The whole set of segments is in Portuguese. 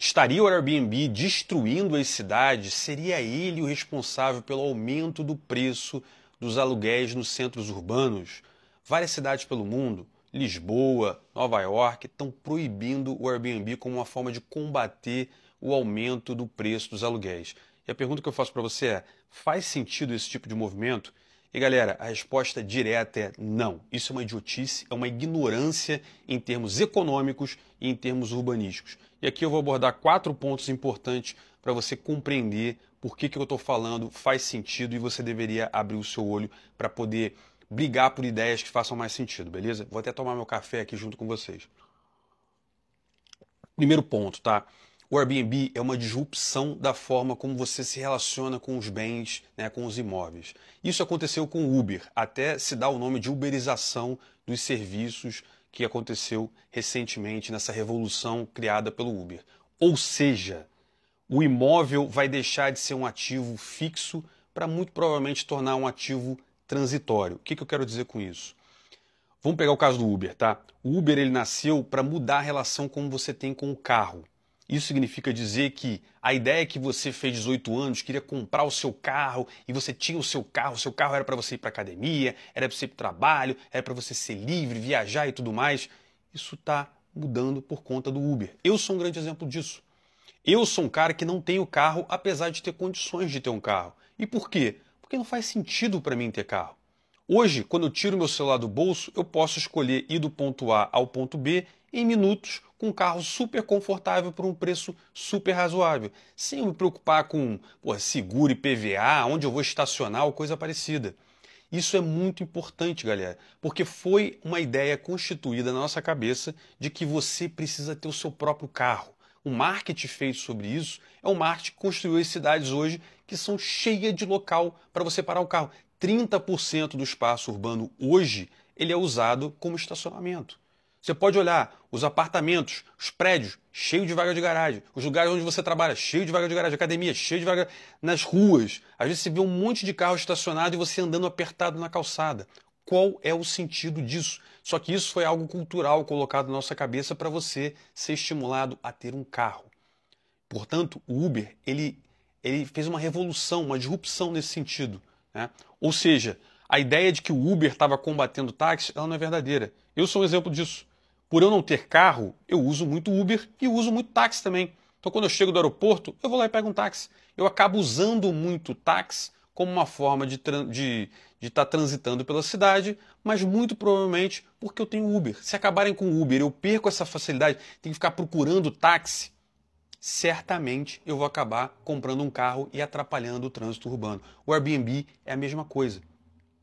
Estaria o Airbnb destruindo as cidades? Seria ele o responsável pelo aumento do preço dos aluguéis nos centros urbanos? Várias cidades pelo mundo, Lisboa, Nova York, estão proibindo o Airbnb como uma forma de combater o aumento do preço dos aluguéis. E a pergunta que eu faço para você é: faz sentido esse tipo de movimento? E galera, a resposta direta é não. Isso é uma idiotice, é uma ignorância em termos econômicos e em termos urbanísticos. E aqui eu vou abordar 4 pontos importantes para você compreender por que eu estou falando faz sentido e você deveria abrir o seu olho para poder brigar por ideias que façam mais sentido, beleza? Vou até tomar meu café aqui junto com vocês. Primeiro ponto, tá? O Airbnb é uma disrupção da forma como você se relaciona com os bens, né, com os imóveis. Isso aconteceu com o Uber, até se dá o nome de uberização dos serviços que aconteceu recentemente nessa revolução criada pelo Uber. Ou seja, o imóvel vai deixar de ser um ativo fixo para muito provavelmente tornar um ativo transitório. O que eu quero dizer com isso? Vamos pegar o caso do Uber, tá? O Uber ele nasceu para mudar a relação como você tem com o carro. Isso significa dizer que a ideia que você fez 18 anos, queria comprar o seu carro e você tinha o seu carro era para você ir para academia, era para você ir para o trabalho, era para você ser livre, viajar e tudo mais. Isso está mudando por conta do Uber. Eu sou um grande exemplo disso. Eu sou um cara que não tenho carro, apesar de ter condições de ter um carro. E por quê? Porque não faz sentido para mim ter carro. Hoje, quando eu tiro meu celular do bolso, eu posso escolher ir do ponto A ao ponto B em minutos, com um carro super confortável por um preço super razoável, sem eu me preocupar com seguro e PVA, onde eu vou estacionar ou coisa parecida. Isso é muito importante, galera, porque foi uma ideia constituída na nossa cabeça de que você precisa ter o seu próprio carro. O marketing feito sobre isso é um marketing que construiu as cidades hoje que são cheias de local para você parar o carro. 30% do espaço urbano hoje ele é usado como estacionamento. Você pode olhar os apartamentos, os prédios, cheios de vaga de garagem, os lugares onde você trabalha, cheio de vaga de garagem, academia, cheio de vaga nas ruas. Às vezes você vê um monte de carro estacionado e você andando apertado na calçada. Qual é o sentido disso? Só que isso foi algo cultural colocado na nossa cabeça para você ser estimulado a ter um carro. Portanto, o Uber ele fez uma revolução, uma disrupção nesse sentido, né? Ou seja, a ideia de que o Uber estava combatendo o táxi, ela não é verdadeira. Eu sou um exemplo disso. Por eu não ter carro, eu uso muito Uber e uso muito táxi também. Então, quando eu chego do aeroporto, eu vou lá e pego um táxi. Eu acabo usando muito táxi como uma forma de estar transitando pela cidade, mas muito provavelmente porque eu tenho Uber. Se acabarem com o Uber, eu perco essa facilidade, tenho que ficar procurando táxi, certamente eu vou acabar comprando um carro e atrapalhando o trânsito urbano. O Airbnb é a mesma coisa.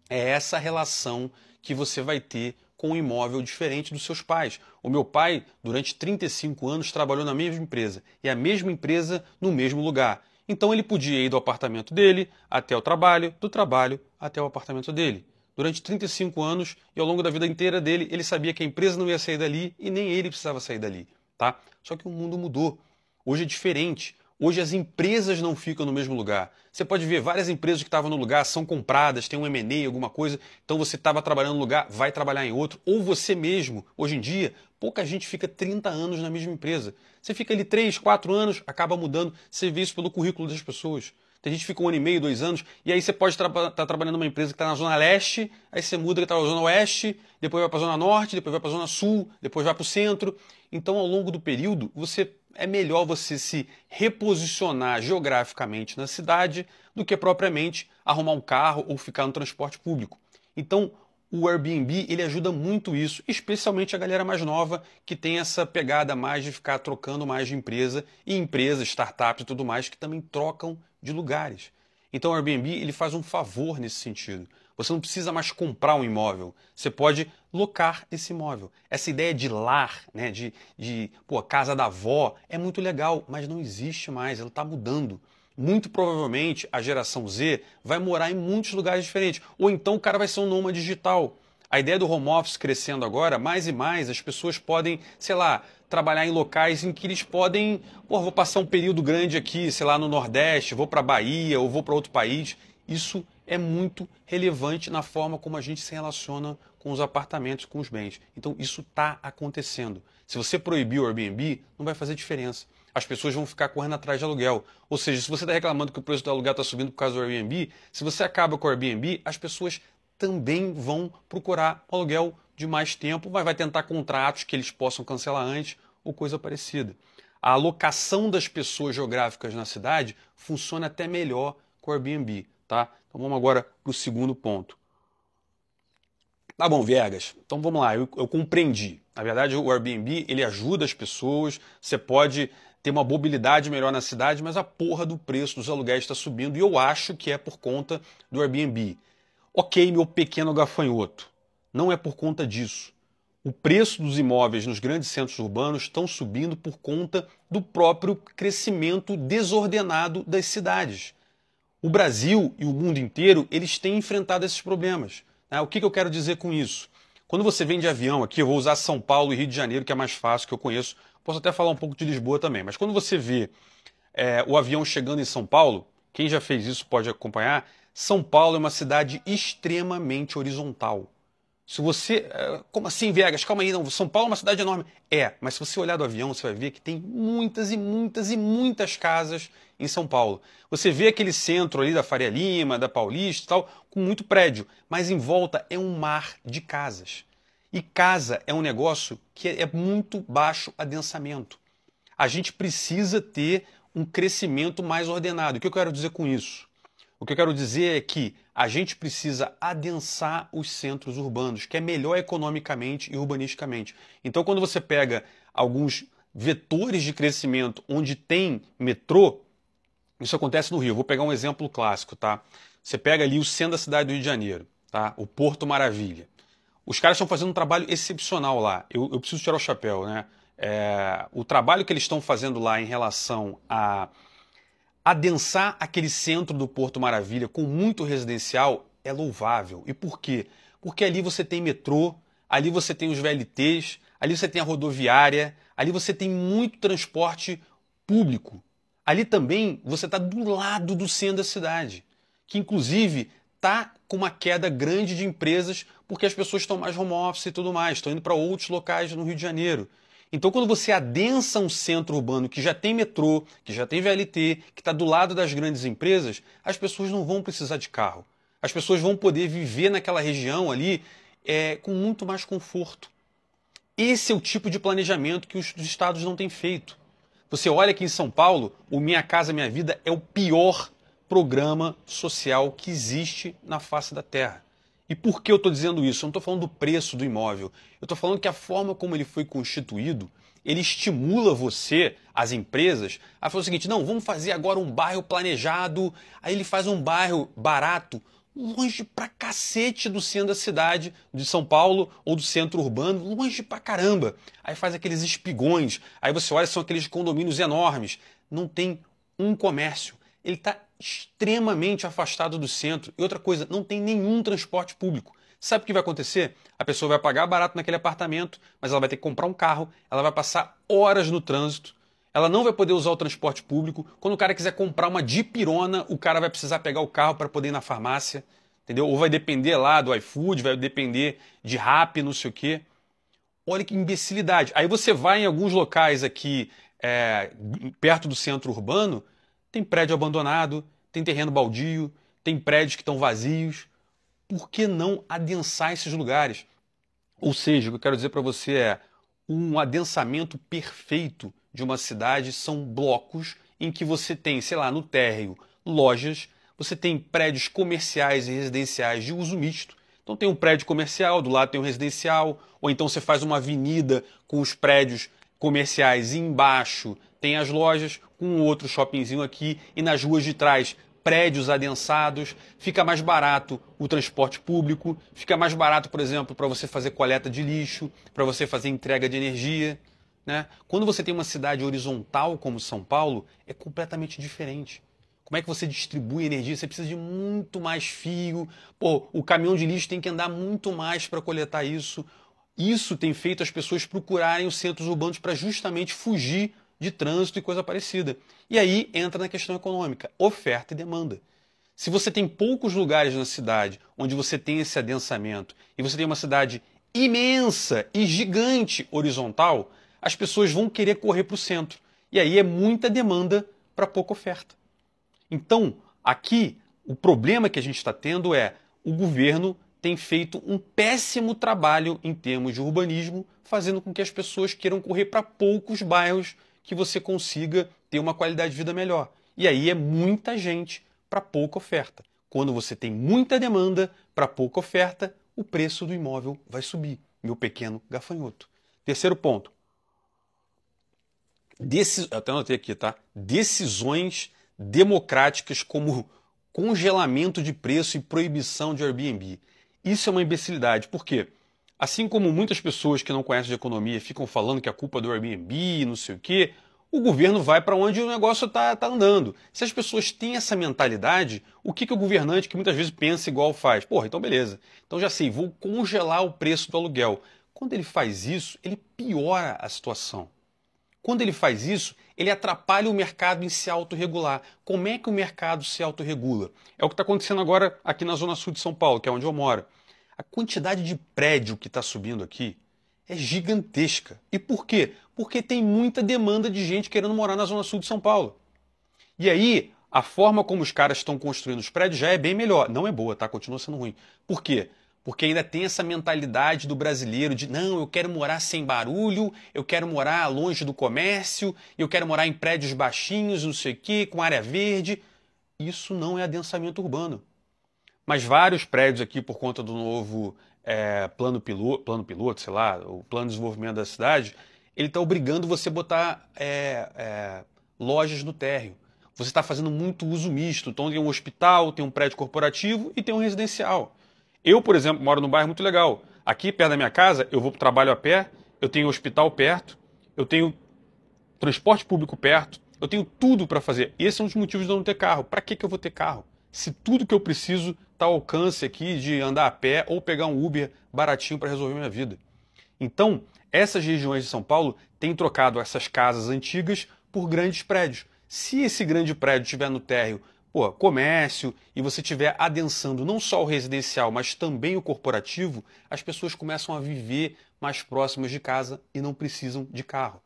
É essa relação que você vai ter com um imóvel diferente dos seus pais. O meu pai, durante 35 anos, trabalhou na mesma empresa, e a mesma empresa no mesmo lugar. Então ele podia ir do apartamento dele até o trabalho, do trabalho até o apartamento dele. Durante 35 anos e ao longo da vida inteira dele, ele sabia que a empresa não ia sair dali e nem ele precisava sair dali, tá? Só que o mundo mudou. Hoje é diferente. Hoje as empresas não ficam no mesmo lugar. Você pode ver várias empresas que estavam no lugar, são compradas, tem um M&A, alguma coisa, então você estava trabalhando no lugar, vai trabalhar em outro, ou você mesmo. Hoje em dia, pouca gente fica 30 anos na mesma empresa. Você fica ali 3, 4 anos, acaba mudando, você vê isso pelo currículo das pessoas. Tem gente que fica 1 ano e meio, 2 anos, e aí você pode estar trabalhando numa empresa que está na Zona Leste, aí você muda que está na Zona Oeste, depois vai para a Zona Norte, depois vai para a Zona Sul, depois vai para o Centro. Então, ao longo do período, é melhor você se reposicionar geograficamente na cidade do que propriamente arrumar um carro ou ficar no transporte público. Então, o Airbnb ele ajuda muito isso, especialmente a galera mais nova que tem essa pegada mais de ficar trocando mais de empresa e empresas, startups e tudo mais que também trocam de lugares. Então, o Airbnb ele faz um favor nesse sentido. Você não precisa mais comprar um imóvel, você pode locar esse imóvel. Essa ideia de lar, né, casa da avó, é muito legal, mas não existe mais, ela está mudando. Muito provavelmente a geração Z vai morar em muitos lugares diferentes. Ou então o cara vai ser um nômade digital. A ideia do home office crescendo agora, mais e mais, as pessoas podem, sei lá, trabalhar em locais em que eles podem, vou passar um período grande aqui, sei lá, no Nordeste, vou para a Bahia ou vou para outro país. Isso é muito relevante na forma como a gente se relaciona com os apartamentos, com os bens. Então isso está acontecendo. Se você proibir o Airbnb, não vai fazer diferença. as pessoas vão ficar correndo atrás de aluguel. Ou seja, se você está reclamando que o preço do aluguel está subindo por causa do Airbnb, se você acaba com o Airbnb, as pessoas também vão procurar aluguel de mais tempo, vai tentar contratos que eles possam cancelar antes ou coisa parecida. A alocação das pessoas geográficas na cidade funciona até melhor com o Airbnb, tá? Então vamos agora para o segundo ponto. Tá bom, Viegas, então vamos lá, eu compreendi. Na verdade, o Airbnb, ele ajuda as pessoas, você pode ter uma mobilidade melhor na cidade, mas a porra do preço dos aluguéis está subindo e eu acho que é por conta do Airbnb. Ok, meu pequeno gafanhoto, não é por conta disso. O preço dos imóveis nos grandes centros urbanos estão subindo por conta do próprio crescimento desordenado das cidades. O Brasil e o mundo inteiro, eles têm enfrentado esses problemas. O que eu quero dizer com isso? Quando você vem de avião aqui, eu vou usar São Paulo e Rio de Janeiro, que é mais fácil, que eu conheço. Posso até falar um pouco de Lisboa também. Mas quando você vê o avião chegando em São Paulo, quem já fez isso pode acompanhar, São Paulo é uma cidade extremamente horizontal. Se você... Como assim, Viegas? Calma aí, não. São Paulo é uma cidade enorme. Mas se você olhar do avião, você vai ver que tem muitas e muitas e muitas casas em São Paulo. Você vê aquele centro ali da Faria Lima, da Paulista e tal, com muito prédio. Mas em volta é um mar de casas. E casa é um negócio que é muito baixo adensamento. A gente precisa ter um crescimento mais ordenado. O que eu quero dizer com isso? O que eu quero dizer é que a gente precisa adensar os centros urbanos, que é melhor economicamente e urbanisticamente. Então, quando você pega alguns vetores de crescimento onde tem metrô, isso acontece no Rio. Eu vou pegar um exemplo clássico, tá? Você pega ali o centro da cidade do Rio de Janeiro, tá? O Porto Maravilha. Os caras estão fazendo um trabalho excepcional lá. Eu preciso tirar o chapéu, né? O trabalho que eles estão fazendo lá em relação a adensar aquele centro do Porto Maravilha com muito residencial é louvável. E por quê? Porque ali você tem metrô, ali você tem os VLTs, ali você tem a rodoviária, ali você tem muito transporte público. Ali também você está do lado do centro da cidade, que inclusive está com uma queda grande de empresas porque as pessoas estão mais home office e tudo mais, estão indo para outros locais no Rio de Janeiro. Então, quando você adensa um centro urbano que já tem metrô, que já tem VLT, que está do lado das grandes empresas, as pessoas não vão precisar de carro. As pessoas vão poder viver naquela região ali com muito mais conforto. Esse é o tipo de planejamento que os estados não têm feito. Você olha aqui em São Paulo, o Minha Casa Minha Vida é o pior programa social que existe na face da Terra. E por que eu estou dizendo isso? Eu não estou falando do preço do imóvel. Eu estou falando que a forma como ele foi constituído, ele estimula você, as empresas, a fazer o seguinte, não, vamos fazer agora um bairro planejado, aí ele faz um bairro barato, longe pra cacete do centro da cidade de São Paulo ou do centro urbano, longe pra caramba. Aí faz aqueles espigões, aí você olha, são aqueles condomínios enormes. Não tem um comércio. Ele está extremamente afastado do centro. E outra coisa, não tem nenhum transporte público. Sabe o que vai acontecer? A pessoa vai pagar barato naquele apartamento, mas ela vai ter que comprar um carro, ela vai passar horas no trânsito, ela não vai poder usar o transporte público. Quando o cara quiser comprar uma dipirona, o cara vai precisar pegar o carro para poder ir na farmácia, entendeu? Ou vai depender lá do iFood, vai depender de Rappi, não sei o quê. Olha que imbecilidade. Aí você vai em alguns locais aqui, perto do centro urbano, tem prédio abandonado, tem terreno baldio, tem prédios que estão vazios. Por que não adensar esses lugares? Ou seja, o que eu quero dizer para você é um adensamento perfeito de uma cidade são blocos em que você tem, sei lá, no térreo, lojas, você tem prédios comerciais e residenciais de uso misto. Então tem um prédio comercial, do lado tem um residencial, ou então você faz uma avenida com os prédios comerciais e embaixo tem as lojas, com um outro shoppingzinho aqui, e nas ruas de trás prédios adensados, fica mais barato o transporte público, fica mais barato, por exemplo, para você fazer coleta de lixo, para você fazer entrega de energia. Né? Quando você tem uma cidade horizontal como São Paulo, é completamente diferente. Como é que você distribui energia? Você precisa de muito mais fio. O caminhão de lixo tem que andar muito mais para coletar isso. Isso tem feito as pessoas procurarem os centros urbanos para justamente fugir de trânsito e coisa parecida. E aí entra na questão econômica, oferta e demanda. Se você tem poucos lugares na cidade onde você tem esse adensamento e você tem uma cidade imensa e gigante horizontal, as pessoas vão querer correr para o centro. E aí é muita demanda para pouca oferta. Então, aqui, o problema que a gente está tendo é o governo tem feito um péssimo trabalho em termos de urbanismo, fazendo com que as pessoas queiram correr para poucos bairros que você consiga ter uma qualidade de vida melhor. E aí é muita gente para pouca oferta. Quando você tem muita demanda para pouca oferta, o preço do imóvel vai subir. Meu pequeno gafanhoto. Terceiro ponto. Eu até anotei aqui, tá? Decisões democráticas como congelamento de preço e proibição de Airbnb. Isso é uma imbecilidade. Por quê? Assim como muitas pessoas que não conhecem de economia ficam falando que a culpa é do Airbnb, não sei o quê, o governo vai para onde o negócio está andando. Se as pessoas têm essa mentalidade, o que o governante, que muitas vezes pensa igual faz? Porra, então beleza. Então já sei, vou congelar o preço do aluguel. Quando ele faz isso, ele piora a situação. Quando ele faz isso, ele atrapalha o mercado em se autorregular. Como é que o mercado se autorregula? É o que está acontecendo agora aqui na Zona Sul de São Paulo, que é onde eu moro. A quantidade de prédio que está subindo aqui é gigantesca. E por quê? Porque tem muita demanda de gente querendo morar na Zona Sul de São Paulo. E aí, a forma como os caras estão construindo os prédios já é bem melhor. Não é boa, tá? Continua sendo ruim. Por quê? Porque ainda tem essa mentalidade do brasileiro de não, eu quero morar sem barulho, eu quero morar longe do comércio, eu quero morar em prédios baixinhos, não sei o quê, com área verde. Isso não é adensamento urbano. Mas vários prédios aqui, por conta do novo plano piloto, sei lá, o plano de desenvolvimento da cidade, ele está obrigando você a botar lojas no térreo. Você está fazendo muito uso misto. Então tem um hospital, tem um prédio corporativo e tem um residencial. Eu, por exemplo, moro num bairro muito legal. Aqui, perto da minha casa, eu vou para o trabalho a pé, eu tenho hospital perto, eu tenho transporte público perto, eu tenho tudo para fazer. Esse é um dos motivos de eu não ter carro. Para que eu vou ter carro? Se tudo que eu preciso está ao alcance aqui de andar a pé ou pegar um Uber baratinho para resolver minha vida. Então, essas regiões de São Paulo têm trocado essas casas antigas por grandes prédios. Se esse grande prédio estiver no térreo, comércio, e você estiver adensando não só o residencial, mas também o corporativo, as pessoas começam a viver mais próximas de casa e não precisam de carro.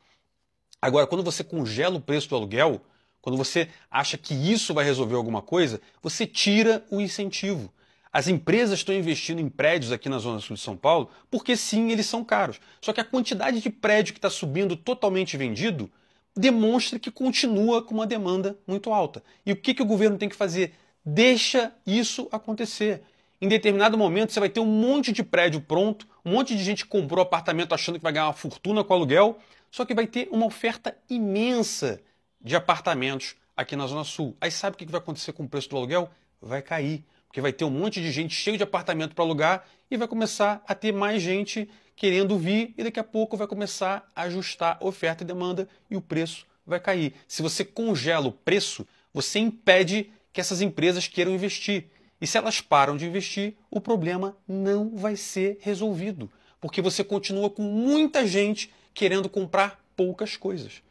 Agora, quando você congela o preço do aluguel, quando você acha que isso vai resolver alguma coisa, você tira o incentivo. As empresas estão investindo em prédios aqui na Zona Sul de São Paulo porque sim, eles são caros. Só que a quantidade de prédio que está subindo totalmente vendido demonstra que continua com uma demanda muito alta. E o que o governo tem que fazer? Deixa isso acontecer. Em determinado momento você vai ter um monte de prédio pronto, um monte de gente que comprou apartamento achando que vai ganhar uma fortuna com aluguel, só que vai ter uma oferta imensa de apartamentos aqui na Zona Sul. Aí sabe o que vai acontecer com o preço do aluguel? Vai cair, porque vai ter um monte de gente cheio de apartamento para alugar e vai começar a ter mais gente querendo vir e daqui a pouco vai começar a ajustar oferta e demanda e o preço vai cair. Se você congela o preço, você impede que essas empresas queiram investir. E se elas param de investir, o problema não vai ser resolvido, porque você continua com muita gente querendo comprar poucas coisas.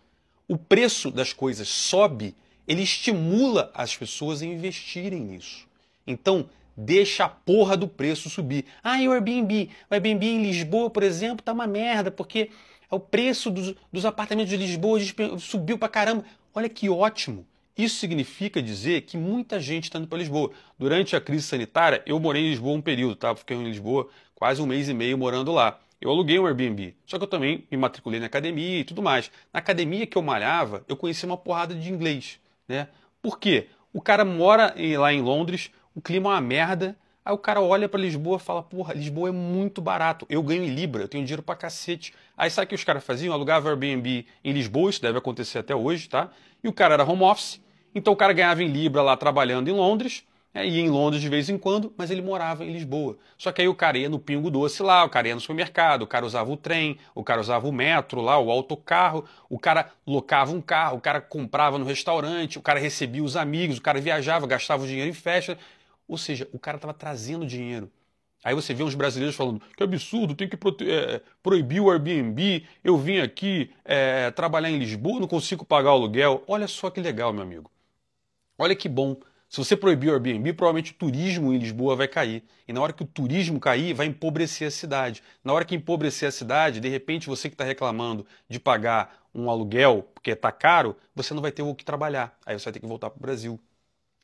O preço das coisas sobe, ele estimula as pessoas a investirem nisso. Então, deixa a porra do preço subir. E o Airbnb? O Airbnb em Lisboa, por exemplo, tá uma merda, porque o preço dos apartamentos de Lisboa subiu pra caramba. Olha que ótimo. Isso significa dizer que muita gente está indo para Lisboa. Durante a crise sanitária, eu morei em Lisboa um período, tá? Fiquei em Lisboa quase um mês e meio morando lá. Eu aluguei um Airbnb, só que eu também me matriculei na academia e tudo mais. Na academia que eu malhava, eu conheci uma porrada de inglês, né? Por quê? O cara mora lá em Londres, o clima é uma merda, aí o cara olha para Lisboa e fala, porra, Lisboa é muito barato, eu ganho em Libra, eu tenho dinheiro pra cacete. Aí sabe o que os caras faziam? Alugavam Airbnb em Lisboa, isso deve acontecer até hoje, tá? E o cara era home office, então o cara ganhava em Libra lá trabalhando em Londres, ia em Londres de vez em quando, mas ele morava em Lisboa. Só que aí o cara ia no Pingo Doce lá, o cara ia no supermercado, o cara usava o trem, o cara usava o metro lá, o autocarro, o cara locava um carro, o cara comprava no restaurante, o cara recebia os amigos, o cara viajava, gastava o dinheiro em festa. Ou seja, o cara estava trazendo dinheiro. Aí você vê uns brasileiros falando, que absurdo, tem que proibir o Airbnb, eu vim aqui trabalhar em Lisboa, não consigo pagar o aluguel. Olha só que legal, meu amigo. Olha que bom. Se você proibir o Airbnb, provavelmente o turismo em Lisboa vai cair. E na hora que o turismo cair, vai empobrecer a cidade. Na hora que empobrecer a cidade, de repente você que está reclamando de pagar um aluguel porque está caro, você não vai ter o que trabalhar. Aí você vai ter que voltar para o Brasil.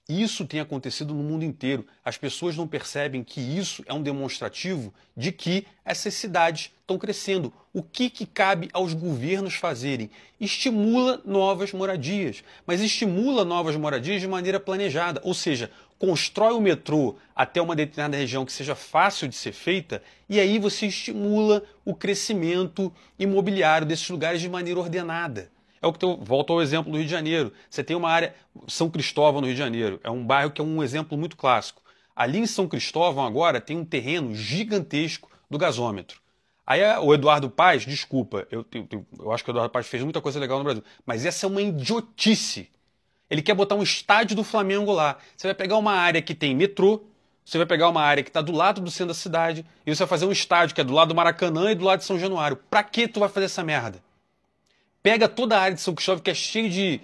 Isso tem acontecido no mundo inteiro. As pessoas não percebem que isso é um demonstrativo de que essas cidades estão crescendo. O que cabe aos governos fazerem? Estimula novas moradias, mas estimula novas moradias de maneira planejada, ou seja, constrói o metrô até uma determinada região que seja fácil de ser feita e aí você estimula o crescimento imobiliário desses lugares de maneira ordenada. É o que eu volto ao exemplo do Rio de Janeiro. Você tem uma área, São Cristóvão no Rio de Janeiro, é um bairro que é um exemplo muito clássico. Ali em São Cristóvão agora tem um terreno gigantesco do gasômetro. Aí o Eduardo Paes, desculpa, eu acho que o Eduardo Paes fez muita coisa legal no Brasil, mas essa é uma idiotice. Ele quer botar um estádio do Flamengo lá. Você vai pegar uma área que tem metrô, você vai pegar uma área que está do lado do centro da cidade, e você vai fazer um estádio que é do lado do Maracanã e do lado de São Januário. Pra que tu vai fazer essa merda? Pega toda a área de São Cristóvão, que é cheia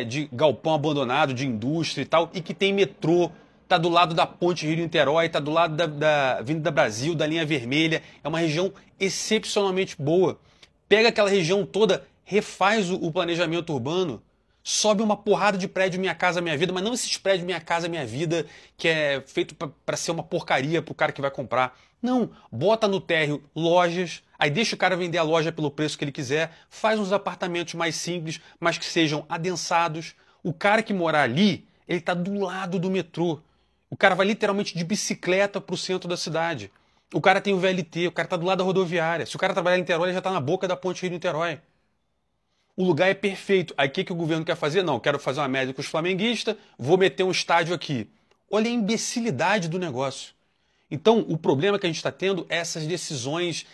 de galpão abandonado, de indústria e tal, e que tem metrô, tá do lado da ponte Rio-Niterói, tá do lado da Avenida Brasil, da linha vermelha. É uma região excepcionalmente boa. Pega aquela região toda, refaz o planejamento urbano, sobe uma porrada de prédio Minha Casa Minha Vida, mas não esses prédios Minha Casa Minha Vida que é feito para ser uma porcaria pro cara que vai comprar. Não, bota no térreo lojas, aí deixa o cara vender a loja pelo preço que ele quiser, faz uns apartamentos mais simples, mas que sejam adensados. O cara que morar ali, ele está do lado do metrô. O cara vai literalmente de bicicleta para o centro da cidade. O cara tem o VLT, o cara está do lado da rodoviária. Se o cara trabalhar em Niterói, ele já está na boca da ponte Rio-Niterói. O lugar é perfeito. Aí o que o governo quer fazer? Não, quero fazer uma média com os flamenguistas, vou meter um estádio aqui. Olha a imbecilidade do negócio. Então, o problema que a gente está tendo é essas decisões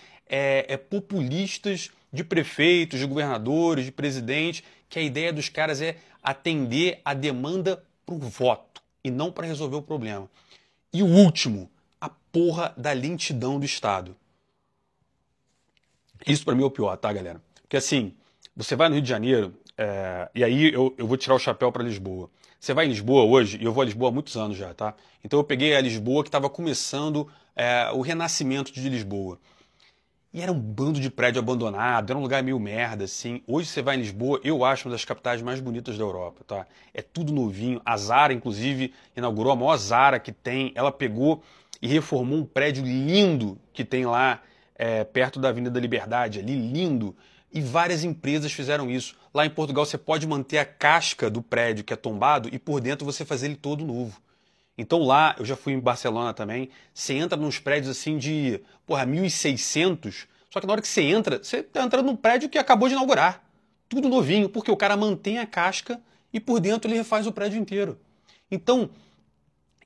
populistas de prefeitos, de governadores, de presidentes, que a ideia dos caras é atender a demanda para o voto e não para resolver o problema. E o último, a porra da lentidão do Estado. Isso para mim é o pior, tá, galera? Porque assim, você vai no Rio de Janeiro, e aí eu vou tirar o chapéu para Lisboa. Você vai em Lisboa hoje, e eu vou a Lisboa há muitos anos já, tá? Então eu peguei a Lisboa que estava começando o renascimento de Lisboa. E era um bando de prédio abandonado, era um lugar meio merda, assim. Hoje você vai em Lisboa, eu acho uma das capitais mais bonitas da Europa, tá? É tudo novinho. A Zara, inclusive, inaugurou a maior Zara que tem. Ela pegou e reformou um prédio lindo que tem lá perto da Avenida da Liberdade, ali, lindo. E várias empresas fizeram isso. Lá em Portugal você pode manter a casca do prédio que é tombado e por dentro você fazer ele todo novo. Então lá, eu já fui em Barcelona também, você entra nos prédios assim de, 1.600, só que na hora que você tá entrando num prédio que acabou de inaugurar. Tudo novinho, porque o cara mantém a casca e por dentro ele refaz o prédio inteiro. Então,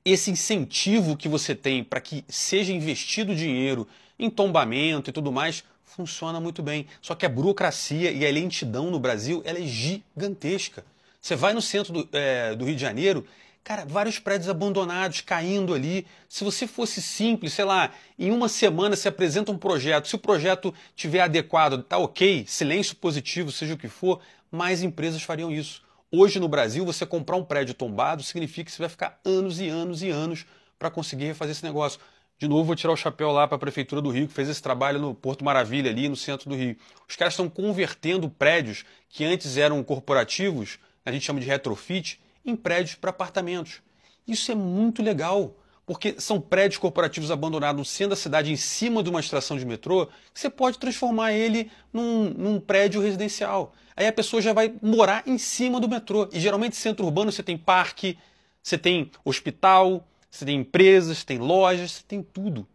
esse incentivo que você tem para que seja investido dinheiro em tombamento e tudo mais, funciona muito bem. Só que a burocracia e a lentidão no Brasil, ela é gigantesca. Você vai no centro do Rio de Janeiro, cara, vários prédios abandonados, caindo ali. Se você fosse simples, sei lá, em uma semana você apresenta um projeto, se o projeto tiver adequado, tá ok, silêncio positivo, seja o que for, mais empresas fariam isso. Hoje no Brasil, você comprar um prédio tombado significa que você vai ficar anos e anos e anos para conseguir refazer esse negócio. De novo, vou tirar o chapéu lá para a Prefeitura do Rio, que fez esse trabalho no Porto Maravilha, ali no centro do Rio. Os caras estão convertendo prédios que antes eram corporativos, a gente chama de retrofit, em prédios para apartamentos. Isso é muito legal, porque são prédios corporativos abandonados no centro da cidade, em cima de uma estação de metrô, que você pode transformar ele num prédio residencial. Aí a pessoa já vai morar em cima do metrô. E geralmente centro urbano você tem parque, você tem hospital, você tem empresas, você tem lojas, você tem tudo.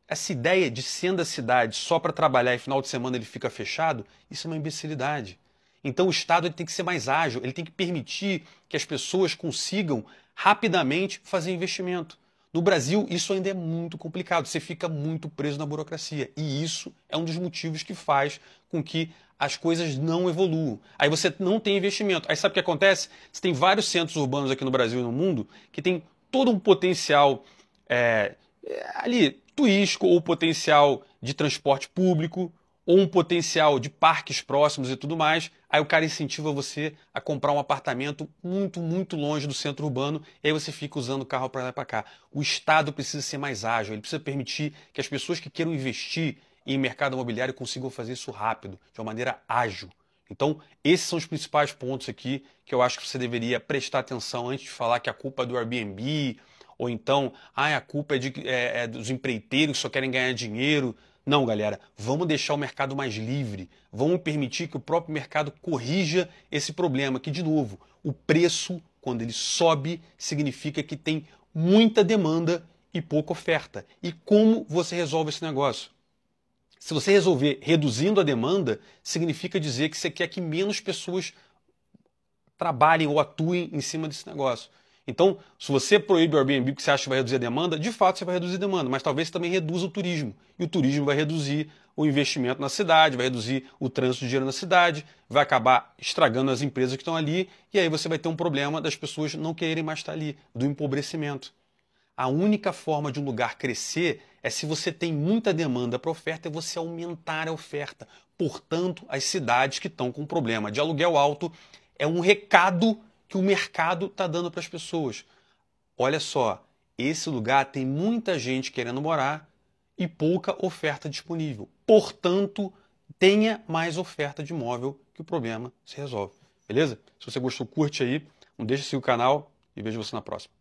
Essa ideia de centro da cidade só para trabalhar e final de semana ele fica fechado, isso é uma imbecilidade. Então o Estado ele tem que ser mais ágil, ele tem que permitir que as pessoas consigam rapidamente fazer investimento. No Brasil, isso ainda é muito complicado, você fica muito preso na burocracia. E isso é um dos motivos que faz com que as coisas não evoluam. Aí você não tem investimento. Aí sabe o que acontece? Você tem vários centros urbanos aqui no Brasil e no mundo que tem todo um potencial ali turístico ou potencial de transporte público, ou um potencial de parques próximos e tudo mais. aí o cara incentiva você a comprar um apartamento muito, muito longe do centro urbano, e aí você fica usando o carro para lá e para cá. O Estado precisa ser mais ágil, ele precisa permitir que as pessoas que queiram investir em mercado imobiliário consigam fazer isso rápido, de uma maneira ágil. Então, esses são os principais pontos aqui que eu acho que você deveria prestar atenção antes de falar que a culpa é do Airbnb, ou então, a culpa é dos empreiteiros que só querem ganhar dinheiro. Não, galera, vamos deixar o mercado mais livre, vamos permitir que o próprio mercado corrija esse problema, que, de novo, o preço, quando ele sobe, significa que tem muita demanda e pouca oferta. E como você resolve esse negócio? Se você resolver reduzindo a demanda, significa dizer que você quer que menos pessoas trabalhem ou atuem em cima desse negócio. Então, se você proíbe o Airbnb porque você acha que vai reduzir a demanda, de fato você vai reduzir a demanda, mas talvez você também reduza o turismo. E o turismo vai reduzir o investimento na cidade, vai reduzir o trânsito de dinheiro na cidade, vai acabar estragando as empresas que estão ali, e aí você vai ter um problema das pessoas não quererem mais estar ali, do empobrecimento. A única forma de um lugar crescer é se você tem muita demanda para oferta, é você aumentar a oferta. Portanto, as cidades que estão com problema de aluguel alto é um recado que o mercado está dando para as pessoas. Olha só, esse lugar tem muita gente querendo morar e pouca oferta disponível. Portanto, tenha mais oferta de imóvel que o problema se resolve. Beleza? Se você gostou, curte aí, não deixe de seguir o canal e vejo você na próxima.